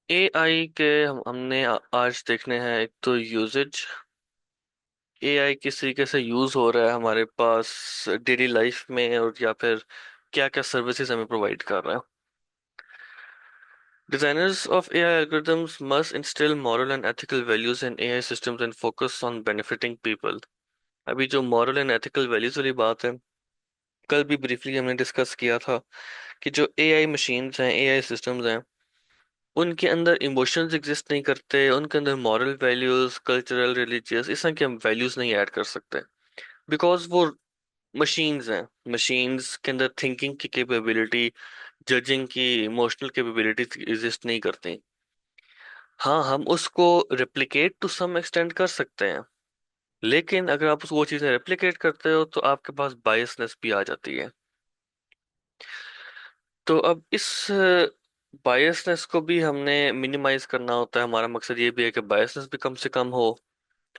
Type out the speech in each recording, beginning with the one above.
AI के हमने आज देखने हैं। एक तो यूजेज, एआई किस तरीके से यूज हो रहा है हमारे पास डेली लाइफ में, और या फिर क्या क्या सर्विसेज हमें प्रोवाइड कर रहा है। Designers of AI algorithms must instill moral and ethical values in AI systems and focus on benefiting people। अभी जो moral and ethical values वाली बात है, कल भी ब्रीफली हमने डिस्कस किया था कि जो एआई मशीन्स हैं, एआई सिस्टम्स हैं, उनके अंदर इमोशंस एग्जिस्ट नहीं करते, उनके अंदर मॉरल वैल्यूज, कल्चरल, रिलीजियस, इस तरह के हम वैल्यूज नहीं ऐड कर सकते, बिकॉज वो मशीन्स हैं। मशीन्स के अंदर थिंकिंग की कैपेबिलिटी, जजिंग की, इमोशनल कैपेबिलिटी एग्जिस्ट नहीं करती। हाँ, हम उसको रेप्लिकेट टू सम एक्सटेंड कर सकते हैं, लेकिन अगर आप वो चीज़ें रेप्लिकेट करते हो तो आपके पास बायसनेस भी आ जाती है। तो अब इस बायसनेस को भी हमने मिनिमाइज करना होता है। हमारा मकसद ये भी है कि बायसनेस भी कम से कम हो।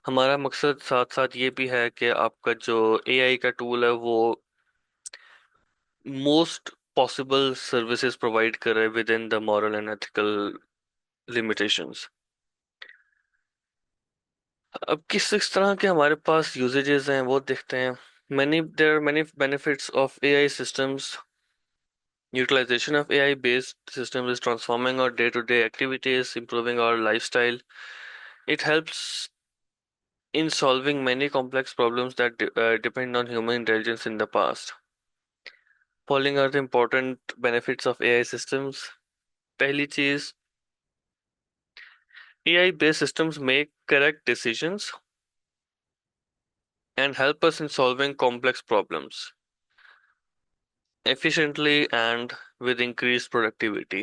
हमारा मकसद साथ साथ ये भी है कि आपका जो एआई का टूल है वो मोस्ट पॉसिबल सर्विसेज प्रोवाइड करे with in the moral and ethical limitations. अब किस तरह के हमारे पास यूजेजेस हैं वो देखते हैं। many there are many benefits of AI systems। Utilization of AI based systems is transforming our day to day activities, improving our lifestyle. It helps in solving many complex problems that depend on human intelligence in the past। Following are the important benefits of AI systems। पहली चीज, AI based systems make correct decisions and help us in solving complex problems efficiently and with increased productivity।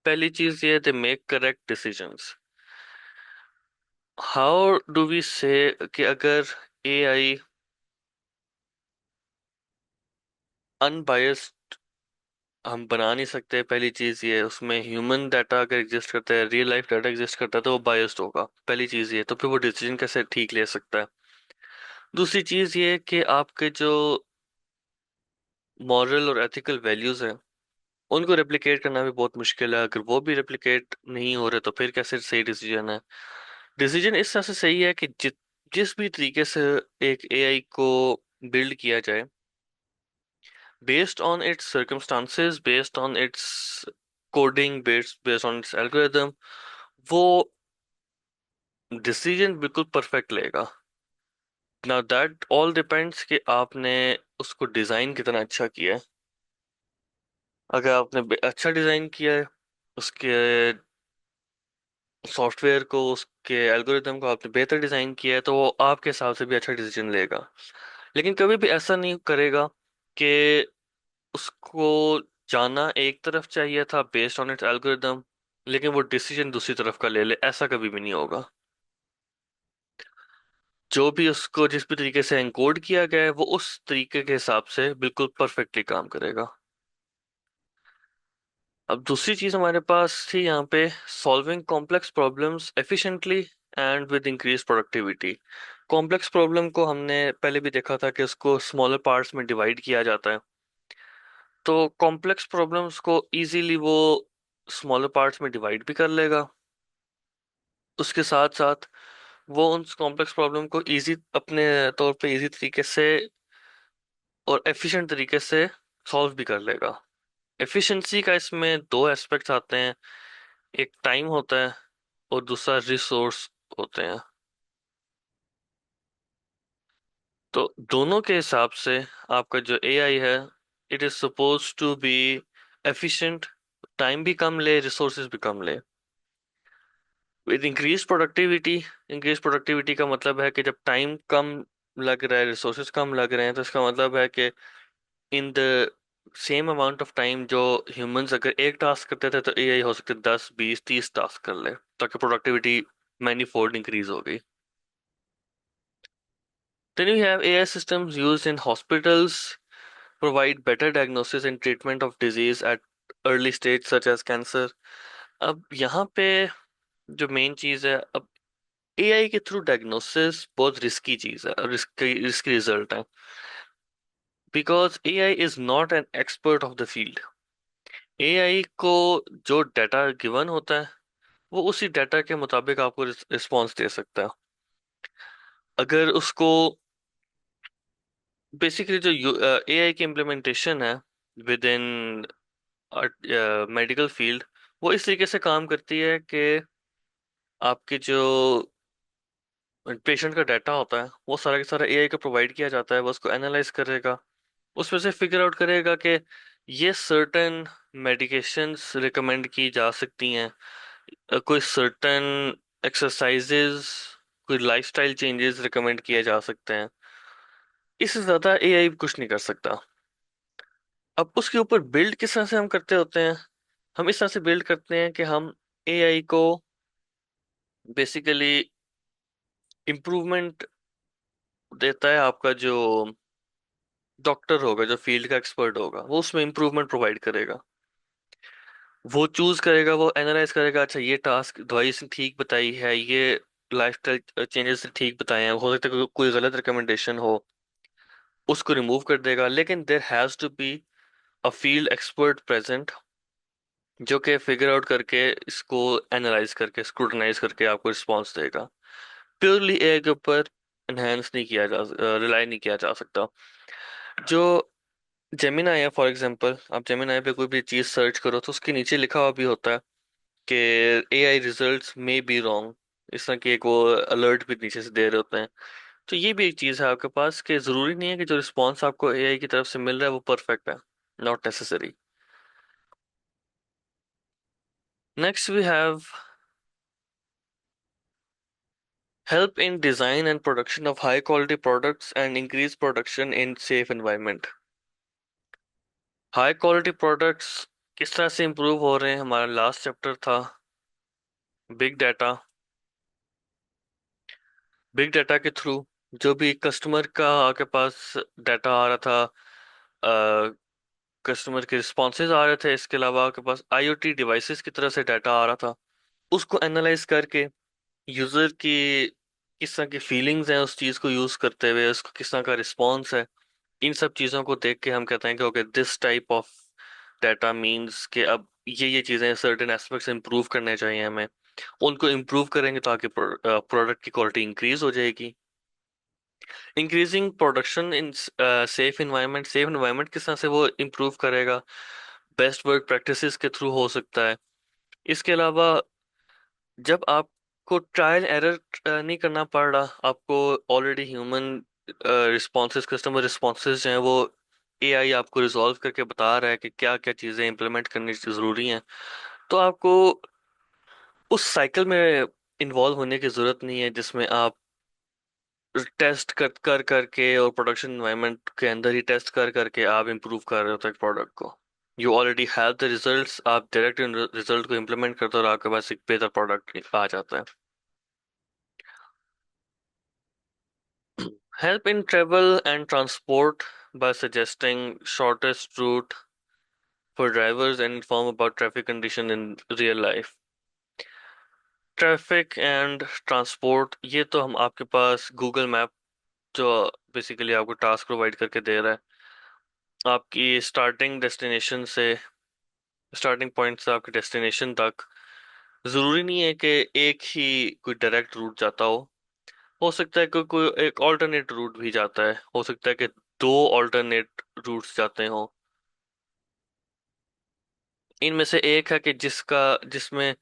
पहली चीज ये, they make correct decisions। How do we say कि अगर AI unbiased हम बना नहीं सकते। पहली चीज ये, उसमें ह्यूमन डाटा अगर एग्जिस्ट करता है, रियल लाइफ डाटा एग्जिस्ट करता है, तो वो बायस्ड होगा। पहली चीज ये, तो फिर वो डिसीजन कैसे ठीक ले सकता है। दूसरी चीज ये कि आपके जो मॉरल और एथिकल वैल्यूज हैं, उनको रेप्लिकेट करना भी बहुत मुश्किल है। अगर वो भी रेप्लिकेट नहीं हो रहे तो फिर कैसे सही डिसीजन है। डिसीजन इस तरह से सही है कि जिस भी तरीके से एक एआई को बिल्ड किया जाए, based on its circumstances, based on its coding, based on its algorithm, वो डिसीजन बिल्कुल परफेक्ट लेगा। नाउ दैट ऑल डिपेंड्स कि आपने उसको डिजाइन कितना अच्छा किया है। अगर आपने अच्छा डिजाइन किया है, उसके सॉफ्टवेयर को, उसके एल्गोरिदम को आपने बेहतर डिजाइन किया है, तो वो आपके हिसाब से भी अच्छा डिसीजन लेगा। लेकिन कभी भी ऐसा नहीं करेगा कि उसको जाना एक तरफ चाहिए था बेस्ड ऑन इट्स एल्गोरिदम, लेकिन वो डिसीजन दूसरी तरफ का ले ले, ऐसा कभी भी नहीं होगा। जो भी उसको जिस भी तरीके से एनकोड किया गया है, वो उस तरीके के हिसाब से बिल्कुल परफेक्टली काम करेगा। अब दूसरी चीज हमारे पास थी यहाँ पे, solving complex problems efficiently and with increase productivity. Complex problem को हमने पहले भी देखा था कि उसको स्मॉलर पार्ट्स में डिवाइड किया जाता है। तो कॉम्प्लेक्स प्रॉब्लम्स को इजीली वो स्मॉलर पार्ट्स में डिवाइड भी कर लेगा। उसके साथ साथ वो उन कॉम्प्लेक्स प्रॉब्लम को इजी, अपने तौर पे इजी तरीके से और एफिशिएंट तरीके से सॉल्व भी कर लेगा। एफिशिएंसी का इसमें दो एस्पेक्ट्स आते हैं। एक टाइम होता है और दूसरा रिसोर्स होते हैं। तो दोनों के हिसाब से आपका जो एआई है, it is suppose to be efficient. Time भी कम ले, रिसोर्सेज भी कम ले, with increase productivity. Increase productivity का मतलब है कि जब टाइम कम लग रहा है, रिसोर्सेज कम लग रहे हैं, तो इसका मतलब है कि in the same amount of time जो ह्यूमंस अगर एक टास्क करते थे, तो एआई हो सकते 10 20 30 टास्क कर ले, ताकि प्रोडक्टिविटी मैनी फोल्ड इंक्रीज हो गई। Then you have AI systems used in hospitals, provide better diagnosis and treatment of disease at early stage such as cancer। अब यहाँ पे जो मेन चीज है, अब एआई के थ्रू डायग्नोसिस बहुत रिस्की चीज है, रिस्की रिस्की रिजल्ट है, because AI is not an expert of the field. AI को जो डाटा गिवन होता है, वो उसी डाटा के मुताबिक आपको रिस्पॉन्स दे सकता है। अगर उसको बेसिकली जो एआई की इम्प्लीमेंटेशन है विद इन मेडिकल फील्ड, वो इस तरीके से काम करती है कि आपके जो पेशेंट का डाटा होता है वो सारा का सारा एआई को प्रोवाइड किया जाता है। वो उसको एनालाइज करेगा, उसमें से फिगर आउट करेगा कि ये सर्टेन मेडिकेशंस रिकमेंड की जा सकती हैं, कोई सर्टेन एक्सरसाइजेज, कोई लाइफस्टाइल चेंजेस रिकमेंड किए जा सकते हैं। इससे ज्यादा एआई कुछ नहीं कर सकता। अब उसके ऊपर बिल्ड किस तरह से हम करते होते हैं, हम इस तरह से बिल्ड करते हैं कि हम एआई को बेसिकली इम्प्रूवमेंट देता है। आपका जो डॉक्टर होगा, जो फील्ड का एक्सपर्ट होगा, वो उसमें इम्प्रूवमेंट प्रोवाइड करेगा। वो चूज करेगा, वो एनालाइज करेगा, अच्छा ये टास्क दवाई इसने ठीक बताई है, ये लाइफस्टाइल चेंजेस ने ठीक बताए हैं, हो सकता है कोई गलत रिकमेंडेशन हो, उसको रिमूव कर देगा। लेकिन there has to be a field expert present जो कि फिगर आउट करके इसको एनालाइज करके स्क्रूटनाइज करके आपको रिस्पॉन्स देगा। प्योरली एआई के ऊपर एनहेंस नहीं किया जा, रिलाई नहीं किया जा सकता। जो जेमिनाई है फॉर एग्जांपल, आप जेमिनाई पे कोई भी चीज सर्च करो तो उसके नीचे लिखा हुआ भी होता है कि AI results may be wrong. इस तरह की एक वो अलर्ट भी नीचे से दे रहे होते हैं। तो ये भी एक चीज है आपके पास कि जरूरी नहीं है कि जो रिस्पॉन्स आपको एआई की तरफ से मिल रहा है वो परफेक्ट है। Not necessary. Next we have help in design and production of high quality products and increase production in safe environment। High quality products किस तरह से इंप्रूव हो रहे हैं, हमारा लास्ट चैप्टर था बिग डाटा। बिग डाटा के थ्रू जो भी कस्टमर का आपके पास डाटा आ रहा था, कस्टमर के रिस्पॉन्सेज आ रहे थे, इसके अलावा आपके पास आईओटी डिवाइसेस की तरफ से डाटा आ रहा था, उसको एनालाइज करके यूजर की किस तरह की फीलिंग्स हैं उस चीज को यूज करते हुए, उसको किस तरह का रिस्पॉन्स है, इन सब चीजों को देख के हम कहते हैं कि okay this type of data means कि अब ये चीजें सर्टेन एस्पेक्ट्स इंप्रूव करने चाहिए हमें। उनको इंप्रूव करेंगे तो आगे प्रोडक्ट की क्वालिटी इंक्रीज हो जाएगी। Increasing production in safe environment, safe environment किस तरह से वो इंप्रूव करेगा, बेस्ट वर्क प्रैक्टिसेस के थ्रू हो सकता है। इसके अलावा जब आपको ट्रायल एरर नहीं करना पड़ रहा, आपको already human responses, customer responses जो हैं वो एआई आपको रिजॉल्व करके बता रहा है कि क्या क्या चीज़ें इंप्लीमेंट करनी जरूरी हैं, तो आपको उस साइकिल में इन्वॉल्व होने की जरूरत नहीं है जिसमें आप टेस्ट कर करके और प्रोडक्शन एनवायरनमेंट के अंदर ही टेस्ट कर करके आप इम्प्रूव कर रहे हो एक प्रोडक्ट को। You already have the results, आप डायरेक्ट रिजल्ट को इम्प्लीमेंट करते हो और आपके पास एक बेहतर प्रोडक्ट आ जाता है। Help in travel and transport by suggesting shortest route for drivers and inform about traffic condition in real life। Traffic and transport, ये तो हम आपके पास गूगल मैप जो बेसिकली आपको टास्क प्रोवाइड करके दे रहा है, आपकी स्टार्टिंग पॉइंट से आपके डेस्टिनेशन तक। जरूरी नहीं है कि एक ही कोई डायरेक्ट रूट जाता हो सकता है कि कोई एक ऑल्टरनेट रूट भी जाता है, हो सकता है कि दो ऑल्टरनेट रूट्स जाते हों। इनमें से एक है कि जिसमें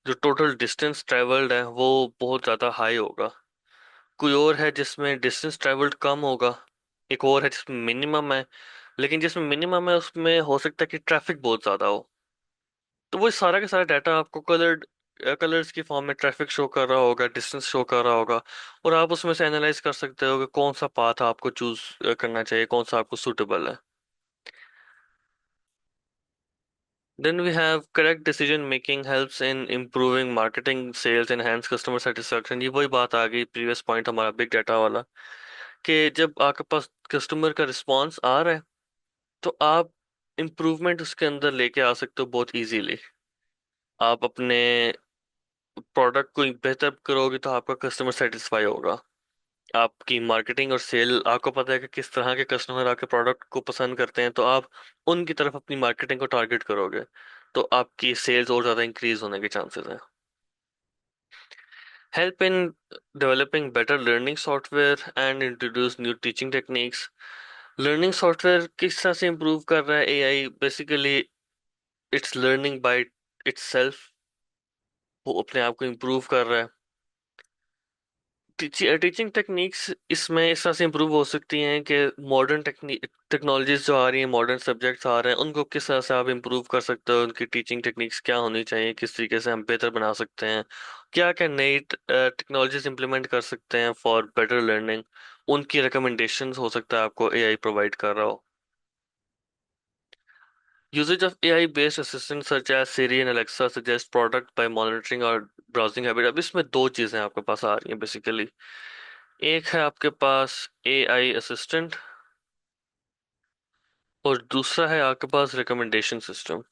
जो टोटल डिस्टेंस ट्रेवल्ड है वो बहुत ज़्यादा हाई होगा। कोई और है जिसमें डिस्टेंस ट्रेवल्ड कम होगा। एक और है जिसमें मिनिमम है, लेकिन जिसमें मिनिमम है उसमें हो सकता है कि ट्रैफिक बहुत ज़्यादा हो। तो वो सारा का सारा डाटा आपको कलर्स की फॉर्म में ट्रैफिक शो कर रहा होगा, डिस्टेंस शो कर रहा होगा, और आप उसमें से एनालाइज कर सकते हो कि कौन सा पाथ आपको चूज करना चाहिए, कौन सा आपको सूटेबल है। Then we have correct decision making helps in improving marketing, sales, enhance customer satisfaction। ये वही बात आ गई प्रीवियस पॉइंट हमारा बिग डाटा वाला, कि जब आपके पास कस्टमर का रिस्पांस आ रहा है तो आप इम्प्रूवमेंट उसके अंदर लेके आ सकते हो बहुत इजीली। आप अपने प्रोडक्ट को बेहतर करोगे तो आपका कस्टमर सेटिस्फाई होगा। आपकी मार्केटिंग और सेल, आपको पता है कि किस तरह के कस्टमर आपके प्रोडक्ट को पसंद करते हैं, तो आप उनकी तरफ अपनी मार्केटिंग को टारगेट करोगे, तो आपकी सेल्स और ज़्यादा इंक्रीज होने के चांसेस हैं। help in developing better learning software and introduce new teaching techniques. Learning software किस तरह से इम्प्रूव कर रहा है AI? Basically it's learning by itself, वो अपने आप को इम्प्रूव कर रहा है। टीचिंग टेक्निक्स इसमें इस तरह से इम्प्रूव हो सकती हैं कि मॉडर्न टेक्नोलॉजीज जो आ रही हैं, मॉडर्न सब्जेक्ट्स आ रहे हैं, उनको किस तरह से आप इम्प्रूव कर सकते हो, उनकी टीचिंग टेक्निक्स क्या होनी चाहिए, किस तरीके से हम बेहतर बना सकते हैं, क्या क्या नई टेक्नोलॉजीज इंप्लीमेंट कर सकते हैं फॉर बेटर लर्निंग। उनकी रिकमेंडेशंस हो सकता है आपको एआई प्रोवाइड कर रहा हो। Usage of AI-based assistants such as Siri and Alexa suggest product by monitoring और browsing habit। अब इसमें दो चीजें आपके पास आ रही हैं बेसिकली। एक है आपके पास AI असिस्टेंट, और दूसरा है आपके पास रिकमेंडेशन सिस्टम।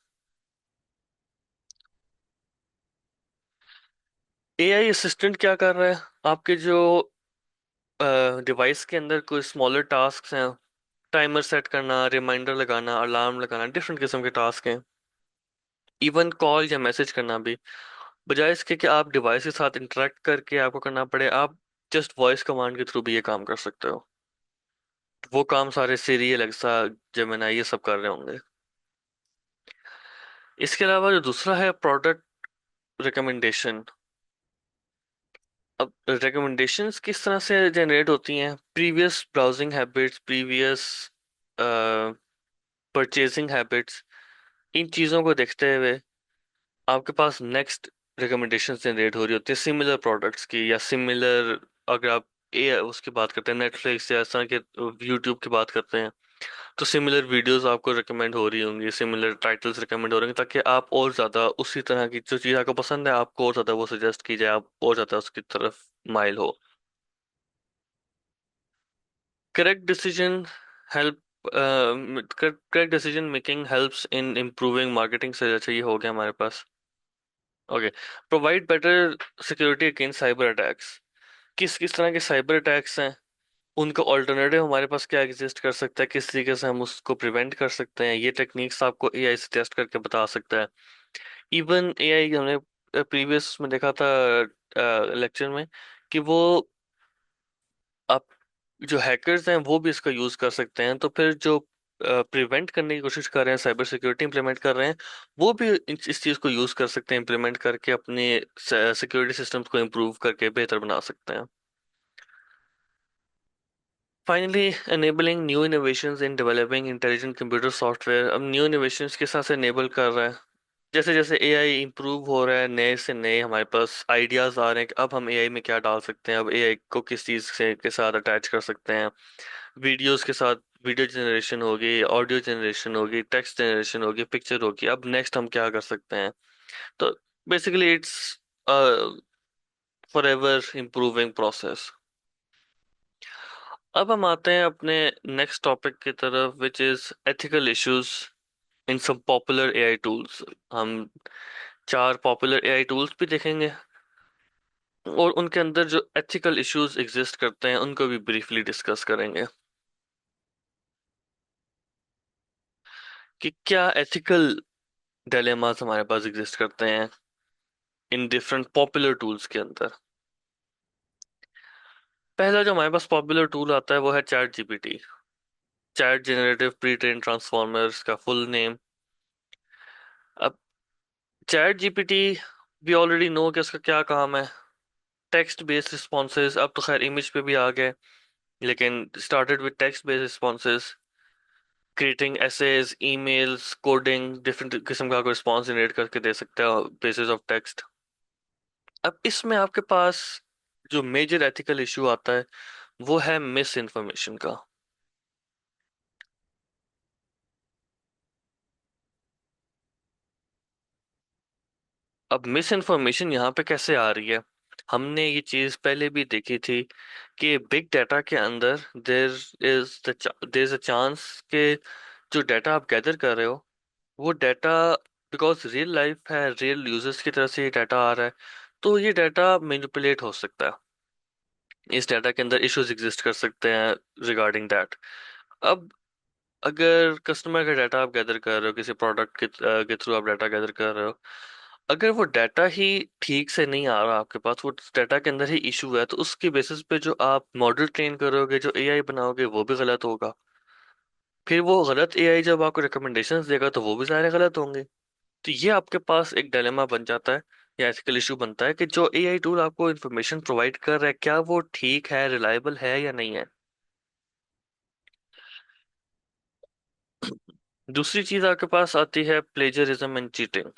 AI असिस्टेंट क्या कर रहा है? आपके जो डिवाइस के अंदर कोई स्मॉलर टास्क हैं, टाइमर सेट करना, रिमाइंडर लगाना, अलार्म लगाना, डिफरेंट किस्म के टास्क हैं, इवन कॉल या मैसेज करना भी, बजाय इसके कि आप डिवाइस के साथ इंटरेक्ट करके आपको करना पड़े, आप जस्ट वॉइस कमांड के थ्रू भी ये काम कर सकते हो। वो काम सारे सिरी, एलेक्सा, जेमिनाई ये सब कर रहे होंगे। इसके अलावा जो दूसरा है प्रोडक्ट रिकमेंडेशन। अब रिकमेंडेशंस किस तरह से जनरेट होती हैं? Previous browsing habits, previous purchasing habits, इन चीज़ों को देखते हुए आपके पास नेक्स्ट रिकमेंडेशन जनरेट हो रही होती है सिमिलर प्रोडक्ट्स की, या सिमिलर, अगर आप उसकी बात करते हैं नेटफ्लिक्स या इस तरह के, यूट्यूब की बात करते हैं, तो सिमिलर वीडियोस आपको रिकमेंड हो रही होंगी, सिमिलर टाइटल्स रिकमेंड हो रहे होंगे, ताकि आप और ज़्यादा उसी तरह की जो चीज़ आपको पसंद है आपको और ज़्यादा वो सजेस्ट की जाए, आप और ज़्यादा उसकी तरफ माइल हो। Correct decision help correct decision making helps in improving marketing से। अच्छा, ये हो गया हमारे पास। Okay. Provide better security against cyber attacks. किस किस तरह के साइबर अटैक्स हैं, उनका ऑल्टरनेटिव हमारे पास क्या एग्जिस्ट कर सकता है, किस तरीके से हम उसको प्रिवेंट कर सकते हैं, ये टेक्निक्स आपको एआई से टेस्ट करके बता सकता है। इवन एआई हमने प्रीवियस में देखा था लेक्चर में, कि वो आप जो हैकर्स हैं वो भी इसका यूज कर सकते हैं, तो फिर जो प्रिवेंट करने की कोशिश कर रहे हैं, साइबर सिक्योरिटी इंप्लीमेंट कर रहे हैं, वो भी इस चीज को यूज कर सकते हैं, इंप्लीमेंट करके अपने सिक्योरिटी सिस्टम्स को इम्प्रूव करके बेहतर बना सकते हैं। Finally, enabling new innovations in developing intelligent computer software. अब न्यू innovations के साथ एनेबल कर रहा है, जैसे जैसे एआई इंप्रूव हो रहा है, नए से नए हमारे पास आइडियाज आ रहे हैं कि अब हम एआई में क्या डाल सकते हैं, अब एआई को किस चीज से के साथ अटैच कर सकते हैं। वीडियोस के साथ वीडियो जनरेशन होगी, ऑडियो जनरेशन होगी, टेक्स्ट जनरेशन होगी, पिक्चर होगी, अब नेक्स्ट हम क्या कर सकते हैं? तो basically it's for ever improving process. अब हम आते हैं अपने नेक्स्ट टॉपिक की तरफ, which is ethical issues in some popular AI tools. हम चार पॉपुलर एआई टूल्स भी देखेंगे, और उनके अंदर जो एथिकल इश्यूज एग्जिस्ट करते हैं उनको भी ब्रीफली डिस्कस करेंगे, कि क्या एथिकल डायलेमास हमारे पास एग्जिस्ट करते हैं इन डिफरेंट पॉपुलर टूल्स के अंदर। पहला जो हमारे पास पॉपुलर टूल आता है वो है ChatGPT. Chat generative pre train transformers का फुल नेम। अब ChatGPT, we already know कि उसका क्या काम है। टेक्स्ट बेस्ड रिस्पॉन्सेज, अब तो खैर इमेज पे भी आ गए, लेकिन started with text based responses, creating essays, emails, coding, different किस्म का रिस्पॉन्स जनरेट करके दे सकता है बेसिस ऑफ टेक्स्ट। अब इसमें आपके पास जो मेजर एथिकल इशू आता है वो है मिस इन्फॉर्मेशन का। अब मिस इन्फॉर्मेशन यहाँ पे कैसे आ रही है? हमने ये चीज पहले भी देखी थी कि बिग डाटा के अंदर देर इज अ चांस कि जो डाटा आप गैदर कर रहे हो, वो डाटा, बिकॉज रियल लाइफ है, रियल यूजर्स की तरफ से ये डाटा आ रहा है, तो ये डाटा मैनिपुलेट हो सकता है। इस डाटा के अंदर इश्यूज एग्जिस्ट कर सकते हैं रिगार्डिंग दैट। अब अगर कस्टमर का डाटा आप गैदर कर रहे हो, किसी प्रोडक्ट के थ्रू आप डाटा गैदर कर रहे हो, अगर वो डाटा ही ठीक से नहीं आ रहा आपके पास, वो डाटा के अंदर ही इशू है, तो उसकी बेसिस पे जो आप मॉडल ट्रेन करोगे, जो एआई बनाओगे, वो भी गलत होगा। फिर वो गलत एआई जब आपको रिकमेंडेशंस देगा तो वो भी सारे गलत होंगे। तो ये आपके पास एक डिलेमा बन जाता है, या एथिकल इशू बनता है कि जो एआई टूल आपको इन्फॉर्मेशन प्रोवाइड कर रहा है, क्या वो ठीक है, रिलायबल है या नहीं है। दूसरी चीज आपके पास आती है प्लेजरिज्म एंड चीटिंग।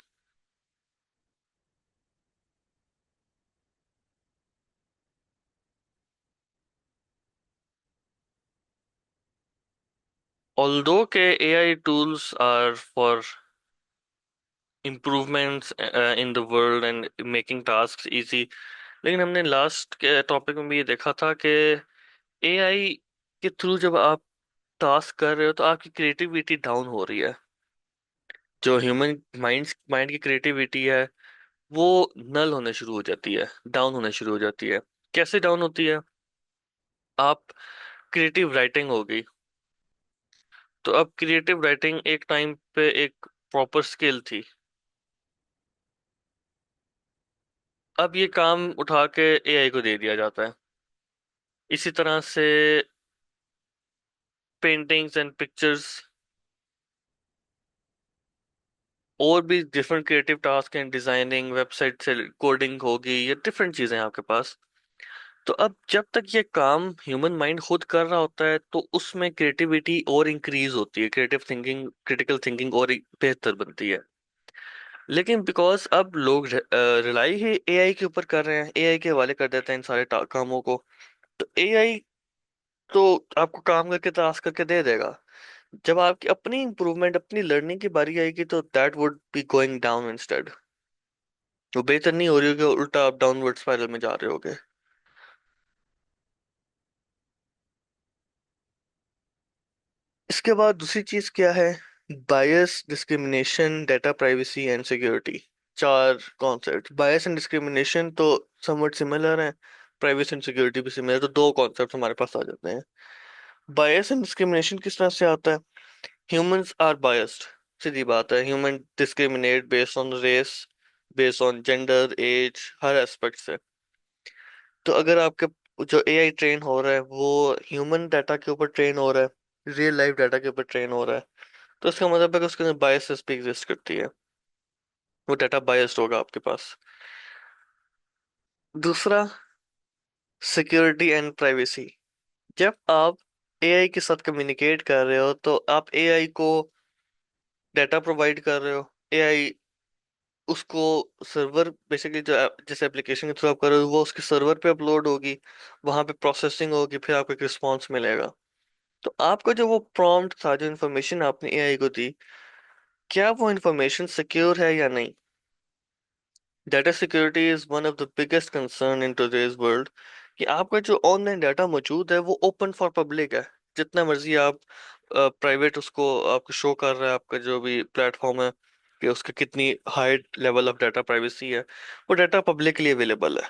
ऑल्दो के AI tools are for improvements in the world and making task easy, लेकिन हमने लास्ट के टॉपिक में भी ये देखा था कि एआई के थ्रू जब आप टास्क कर रहे हो तो आपकी क्रिएटिविटी डाउन हो रही है। जो ह्यूमन माइंड की क्रिएटिविटी है वो नल होने शुरू हो जाती है, डाउन होने शुरू हो जाती है। कैसे डाउन होती है? आप क्रिएटिव राइटिंग होगी, तो अब क्रिएटिव राइटिंग एक टाइम पे एक प्रॉपर स्किल थी। अब ये काम उठा के एआई को दे दिया जाता है। इसी तरह से पेंटिंग्स एंड पिक्चर्स और भी डिफरेंट क्रिएटिव टास्क हैं, डिजाइनिंग, वेबसाइट से कोडिंग होगी, ये डिफरेंट चीजें हैं आपके पास। तो अब जब तक ये काम ह्यूमन माइंड खुद कर रहा होता है तो उसमें क्रिएटिविटी और इंक्रीज होती है, क्रिएटिव थिंकिंग, क्रिटिकल थिंकिंग और बेहतर बनती है। लेकिन बिकॉज अब लोग रिलाई ही एआई के ऊपर कर रहे हैं, एआई के हवाले कर देते हैं इन सारे कामों को, तो एआई तो आपको काम करके टास्क करके दे देगा। जब आपकी अपनी इंप्रूवमेंट, अपनी लर्निंग की बारी आएगी तो that would be going down instead. वो बेहतर नहीं हो रही होगी, उल्टा आप डाउनवर्ड स्पाइरल में जा रहे होगे। इसके बाद दूसरी चीज क्या है? Bias, discrimination, data privacy and security. चार कॉन्सेप्ट, बायस एंड डिस्क्रिमिनेशन तो समवट सिमिलर हैं, प्राइवेसी एंड सिक्योरिटी भी सिमिलर, तो दो कॉन्सेप्ट हमारे पास आ जाते हैं। बायस एंड डिस्क्रिमिनेशन किस तरह से आता है? ह्यूमंस आर बायस्ड, सीधी बात है। Human discriminate based on race, based on gender, age, हर एस्पेक्ट से। तो अगर आपके जो एआई ट्रेन हो रहा है वो ह्यूमन डाटा के ऊपर ट्रेन हो रहा है, रियल लाइफ डाटा के ऊपर ट्रेन हो रहा है, तो इसका मतलब है कि उसके अंदर बायसेस भी एग्जिस्ट करती है, वो डाटा बायस्ड होगा आपके पास। दूसरा, सिक्योरिटी एंड प्राइवेसी। जब आप एआई के साथ कम्युनिकेट कर रहे हो तो आप एआई को डाटा प्रोवाइड कर रहे हो। एआई उसको सर्वर, बेसिकली जो जिस एप्लीकेशन के थ्रू आप कर रहे हो वो उसके सर्वर पे अपलोड होगी, वहां पे प्रोसेसिंग होगी, फिर आपको एक रिस्पॉन्स मिलेगा। तो आपका जो वो प्रॉम्प्ट था, जो इन्फॉर्मेशन आपने एआई को दी, क्या वो इन्फॉर्मेशन सिक्योर है या नहीं? Data security is one of the biggest concern in today's world. कि आपका जो ऑनलाइन डाटा मौजूद है वो ओपन फॉर पब्लिक है। जितना मर्जी आप प्राइवेट उसको आपको शो कर रहा है, आपका जो भी प्लेटफॉर्म है, कि उसका कितनी high level of data privacy है, वो डाटा पब्लिकली अवेलेबल है।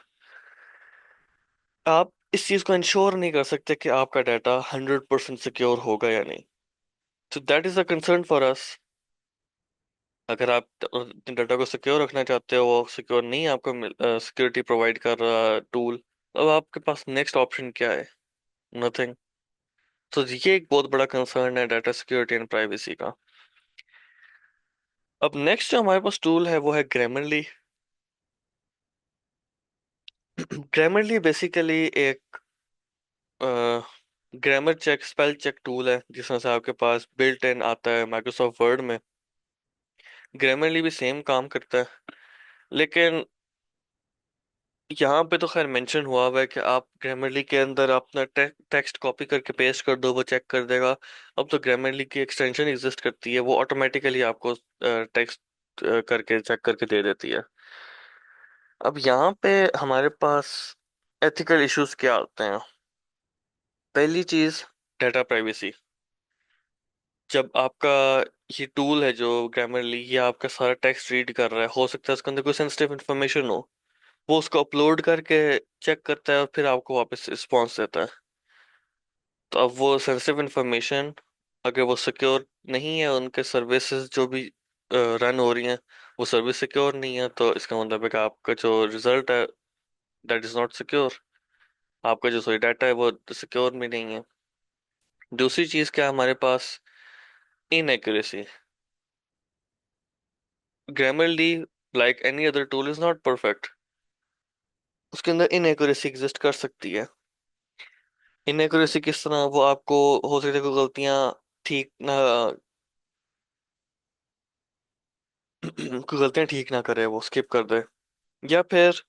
आप इस चीज को इंश्योर नहीं कर सकते कि आपका डाटा 100% सिक्योर होगा या नहीं। तो that is a concern for us. अगर आप अपने डाटा को सिक्योर रखना चाहते हो, वो सिक्योर नहीं आपको सिक्योरिटी प्रोवाइड कर रहा टूल, अब आपके पास नेक्स्ट ऑप्शन क्या है? नथिंग। तो ये एक बहुत बड़ा कंसर्न है डाटा सिक्योरिटी एंड प्राइवेसी का। अब नेक्स्ट जो हमारे पास टूल है वो है ग्रामरली। ग्रामरली बेसिकली एक grammar check, spell check tool है, जिसमें से आपके पास बिल्ट इन आता है माइक्रोसॉफ्ट वर्ड में। ग्रामरली भी सेम काम करता है, लेकिन यहाँ पे तो खैर मेंशन हुआ हुआ है कि आप ग्रामरली के अंदर अपना टेक्स्ट कॉपी करके पेस्ट कर दो, वो चेक कर देगा। अब तो ग्रामरली की एक्सटेंशन एग्जिस्ट करती है, वो ऑटोमेटिकली आपको टेक्स्ट करके चेक करके दे देती है। अब यहाँ पे हमारे पास एथिकल इश्यूज क्या आते हैं? पहली चीज, डाटा प्राइवेसी। जब आपका ये टूल है जो ग्रामरली, ये आपका सारा टेक्स्ट रीड कर रहा है, हो सकता है उसके अंदर कोई सेंसिटिव इन्फॉर्मेशन हो, वो उसको अपलोड करके चेक करता है और फिर आपको वापस रिस्पॉन्स देता है। तो अब वो सेंसिटिव इंफॉर्मेशन, अगर वो सिक्योर नहीं है, उनके सर्विसेज जो भी रन हो रही हैं वो सर्विस सिक्योर नहीं है, तो इसका मतलब है कि आपका जो रिजल्ट है दैट इज नॉट सिक्योर। आपका जो सही डाटा है वो सिक्योर भी नहीं है। दूसरी चीज क्या है हमारे पास? Inaccuracy. Grammarly, like any other tool, is not perfect. उसके अंदर इनएक्यूरेसी एग्जिस्ट कर सकती है। इनएक्यूरेसी किस तरह? वो आपको हो सकता है कोई गलतियां ठीक ना कोई गलतियां ठीक ना करे, वो स्किप कर दे, या फिर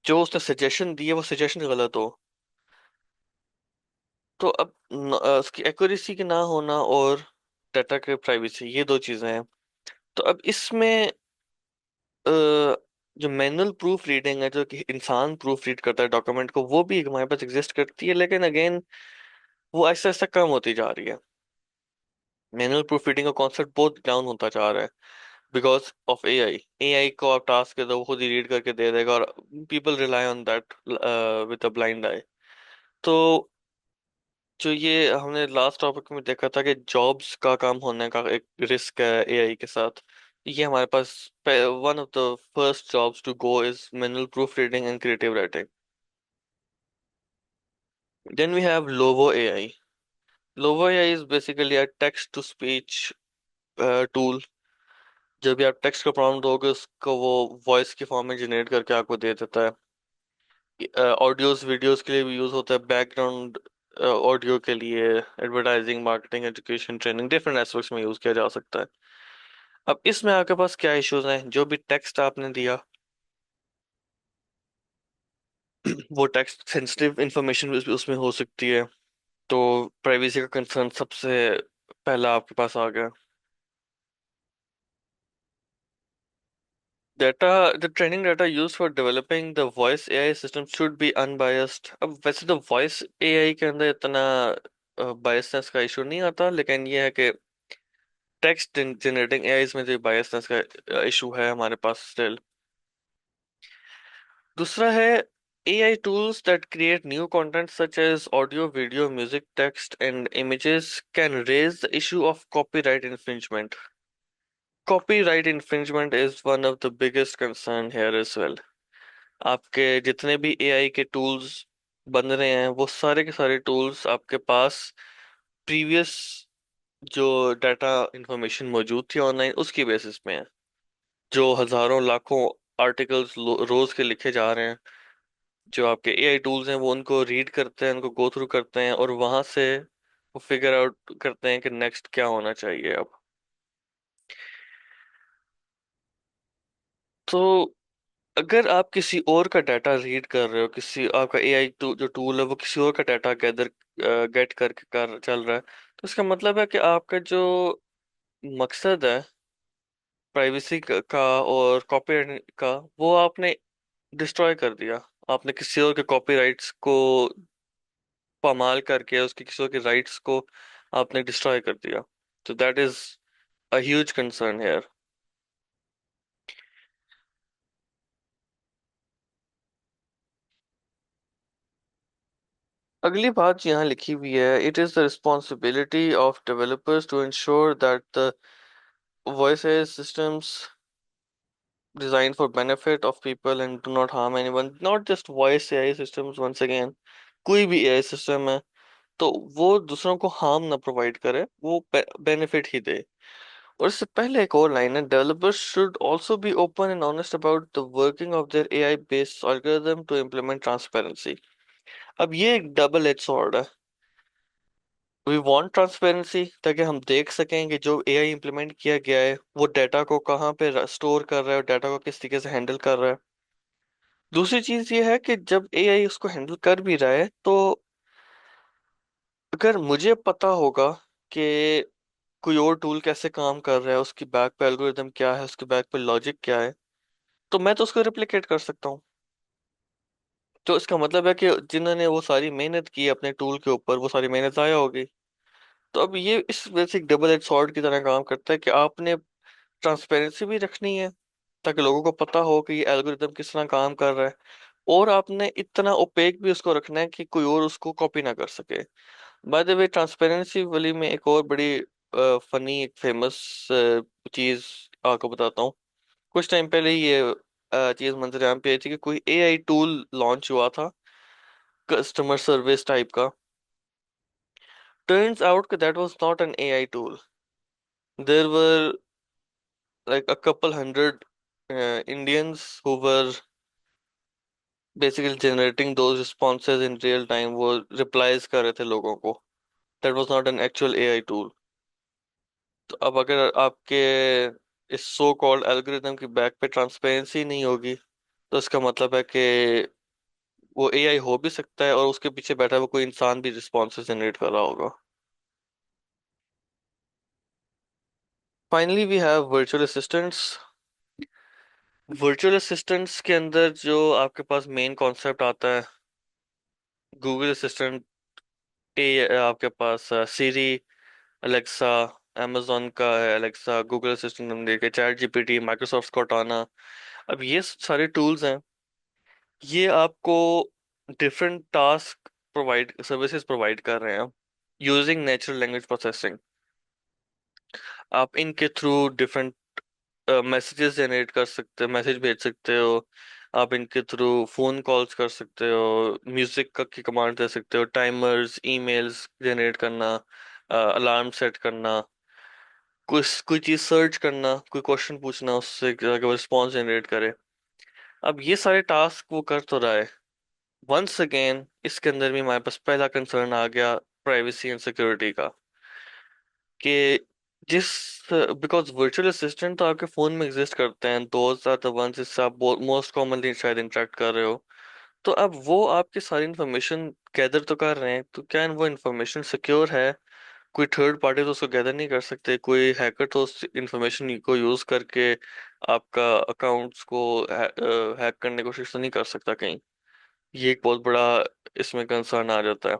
जो उसने सजेशन दी है वो सजेशन गलत हो। तो अब उसकी एक्यूरेसी के ना होना और डाटा के प्राइवेसी, ये दो चीजें हैं। तो अब इसमें अ, जो मैनुअल प्रूफ रीडिंग है, जो कि इंसान प्रूफ रीड करता है डॉक्यूमेंट को, वो भी हमारे पास एग्जिस्ट करती है, लेकिन अगेन वो ऐसा ऐसा कम होती जा रही है। मैनुअल प्रूफ रीडिंग का कॉन्सेप्ट बहुत डाउन होता जा रहा है बिकॉज ऑफ एआई। एआई को आप टास्क दे दो, वो खुद ही रीड करके दे देगा, और people rely on that with a blind eye. तो जो ये हमने लास्ट टॉपिक में देखा था कि जॉब्स का काम होने का एक रिस्क है एआई के साथ, ये हमारे पास one of the first jobs to go is manual proof reading and creative writing. Then we have Lovo AI. Lovo AI is basically a text to speech tool. जब भी आप टेक्स्ट को प्रॉम्प्ट दोगे, उसको वो वॉइस के form में generate करके आपको दे देता है। ऑडियोज वीडियोस के लिए भी यूज होता है, बैकग्राउंड ऑडियो के लिए, advertising, marketing, education, training, different aspects में यूज किया जा सकता है। अब इसमें आपके पास क्या इश्यूज हैं? जो भी टेक्स्ट आपने दिया वो टेक्स्ट सेंसिटिव इंफॉर्मेशन उसमें हो सकती है, तो प्राइवेसी का कंसर्न सबसे पहला आपके पास आ गया। Data, the training data used for developing the voice AI system should be unbiased. अब वैसे तो वॉइस एआई के अंदर इतना बायसनेस का इशू नहीं आता, लेकिन ये है कि टेक्स्ट जनरेटिंग एआईज में जो बायसनेस का इशू है हमारे पास स्टिल। दूसरा है AI tools that create new content such as audio, video, music, text, and images can raise the issue of copyright infringement. Copyright infringement is one of the biggest concern here as well. आपके जितने भी AI के tools बन रहे हैं, वो सारे के सारे tools आपके पास previous जो डाटा इंफॉर्मेशन मौजूद थी ऑनलाइन उसकी बेसिस पे है। जो हजारों लाखों आर्टिकल्स रोज के लिखे जा रहे हैं, जो आपके एआई टूल्स हैं वो उनको रीड करते हैं, उनको गो थ्रू करते हैं, और वहां से वो फिगर आउट करते हैं कि नेक्स्ट क्या होना चाहिए अब। तो अगर आप किसी और का डाटा रीड कर रहे हो, किसी आपका एआई जो टूल है वो किसी और का डाटा गैदर गेट करके कर चल रहा है, तो इसका मतलब है कि आपका जो मकसद है प्राइवेसी का और कॉपीराइट का, वो आपने डिस्ट्रॉय कर दिया। आपने किसी और के कॉपीराइट्स को पामाल करके उसके किसी और के राइट्स को आपने डिस्ट्रॉय कर दिया। तो that is a huge concern here. अगली बात यहाँ लिखी हुई है, it is the responsibility of developers to ensure that the voice AI systems designed for benefit of people and do not harm anyone, not just voice AI systems, once again कोई भी AI system है तो वो दूसरों को harm ना provide करे, वो बेनिफिट ही दे। और इससे पहले एक और लाइन है, developers should also be open and honest about the working of their AI based algorithm to implement transparency. अब ये एक डबल एज सॉर्ड है। वी वांट ट्रांसपेरेंसी ताकि हम देख सकें कि जो एआई इम्प्लीमेंट किया गया है वो डाटा को कहाँ पे स्टोर कर रहा है और डाटा को किस तरीके से हैंडल कर रहा है। दूसरी चीज ये है कि जब एआई उसको हैंडल कर भी रहा है, तो अगर मुझे पता होगा कि कोई और टूल कैसे काम कर रहा है, उसकी बैक पे एल्गोरिदम क्या है, उसके बैक पे लॉजिक क्या है, तो मैं तो उसको रेप्लिकेट कर सकता हूँ। तो इसका मतलब है कि जिन्होंने वो सारी मेहनत की अपने टूल के ऊपर, वो सारी मेहनत जाया होगी। तो अब ये इस वजह से एक डबल एज सॉर्ड की तरह काम करता है कि आपने ट्रांसपेरेंसी भी रखनी है ताकि लोगों को पता हो कि ये एल्गोरिदम किस तरह काम कर रहा है, और आपने इतना ओपेक भी उसको रखना है कि कोई और उसको कॉपी ना कर सके। बाय द वे, ट्रांसपेरेंसी वाली में एक और बड़ी फनी एक फेमस चीज आपको बताता हूँ। कुछ टाइम पहले ये चीज मंजर पे आई थी कि कोई एआई टूल लॉन्च हुआ था कस्टमर सर्विस टाइप का। Turns out that was not an AI tool. There were like a couple hundred Indians who were basically generating those responses in real time, वो replies कर रहे थे लोगों को। That was not an actual AI tool। तो अब अगर आपके इस सो कॉल्ड एल्गोरिथम की बैक पे ट्रांसपेरेंसी नहीं होगी, तो इसका मतलब है कि वो एआई हो भी सकता है और उसके पीछे बैठा हुआ कोई इंसान भी रिस्पॉन्सेज जनरेट कर रहा होगा। Finally we have virtual assistants. Virtual assistants के अंदर जो आपके पास मेन कॉन्सेप्ट आता है, गूगल असिस्टेंट, आपके पास सीरी, अलेक्सा, amazon का है अलेक्सा, गूगल असिस्टेंट हम देखे, चैट जीपीटी, माइक्रोसॉफ्ट cortana। अब ये सारे टूल्स हैं, ये आपको different task provide services provide कर रहे हैं यूजिंग नेचुरल लैंग्वेज प्रोसेसिंग। आप इनके थ्रू डिफरेंट मैसेजेस जनरेट कर सकते हो, मैसेज भेज सकते हो। आप इनके थ्रू फोन कॉल्स कर सकते हो, म्यूजिक का की कमांड दे सकते हो, टाइमर्स, ईमेल्स जनरेट करना, अलार्म सेट करना, कोई चीज सर्च करना, कोई क्वेश्चन पूछना, उससे जाके वो रिस्पॉन्स जनरेट करे। अब ये सारे टास्क वो कर तो रहा है। वंस अगेन इसके अंदर भी हमारे पास पहला कंसर्न आ गया, प्राइवेसी एंड सिक्योरिटी का। कि जिस बिकॉज वर्चुअल असिस्टेंट तो आपके फोन में एग्जिस्ट करते हैं, दोज आर द वंस जिससे आप मोस्ट कॉमनली शायद इंटरेक्ट कर रहे हो। तो अब वो आपकी सारी इंफॉर्मेशन गैदर तो कर रहे हैं, तो क्या वो इंफॉर्मेशन सिक्योर है? कोई थर्ड पार्टी तो उसको गैदर नहीं कर सकते, कोई हैकर तो उस इंफॉर्मेशन को यूज करके आपका अकाउंट्स को हैक करने की कोशिश तो नहीं कर सकता कहीं। ये एक बहुत बड़ा इसमें कंसर्न आ जाता है।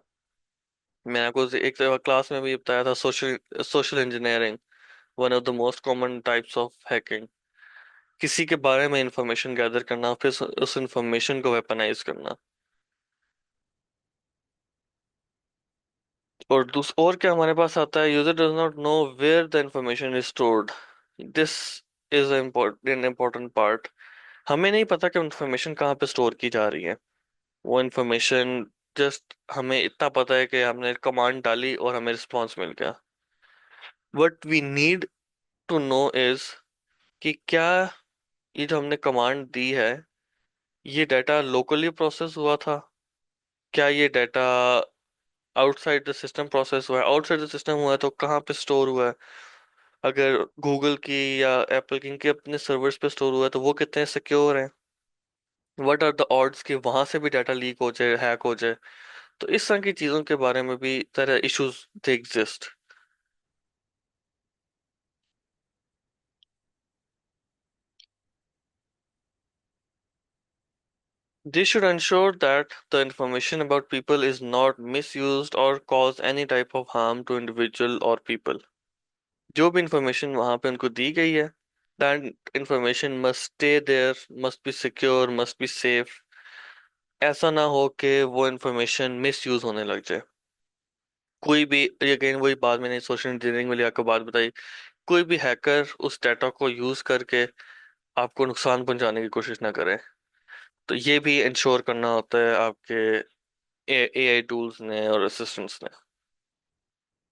मैंने आपको एक क्लास में भी बताया था, social social engineering, one of the most common types of hacking. किसी के बारे में इंफॉर्मेशन गैदर करना, फिर उस इंफॉर्मेशन को वेपनाइज करना। और क्या हमारे पास आता है, user does not know where the information is stored. This is important part. हमें नहीं पता कि इंफॉर्मेशन कहाँ पे स्टोर की जा रही है। वो इंफॉर्मेशन जस्ट हमें इतना पता है कि हमने कमांड डाली और हमें रिस्पॉन्स मिल गया। What we need to know is कि क्या ये जो हमने कमांड दी है, ये डाटा लोकली प्रोसेस हुआ था? क्या ये data outside the system process हुआ है? आउटसाइड द सिस्टम हुआ है तो कहाँ पे स्टोर हुआ है? अगर गूगल की या एप्पल की इनके अपने सर्वर्स पे स्टोर हुआ है तो वो कितने सिक्योर हैं? व्हाट आर द ऑड्स कि वहां से भी डाटा लीक हो जाए, हैक हो जाए? तो इस तरह की चीजों के बारे में भी तरह issues they exist. They should ensure that the information about people is not misused or cause any type of harm to individual or people। जो भी इंफॉर्मेशन वहां पे उनको दी गई है, that information must stay there, must be secure, must be safe. ऐसा ना हो कि वो इंफॉर्मेशन मिस यूज होने लग जाए। कोई भी, अगेन वही बात मैंने सोशल इंजीनियरिंग वाली आपको बात बताई, कोई भी हैकर उस डाटा को यूज करके आपको नुकसान पहुंचाने की कोशिश ना करे। तो ये भी इंश्योर करना होता है आपके एआई टूल्स ने और असिस्टेंट्स ने।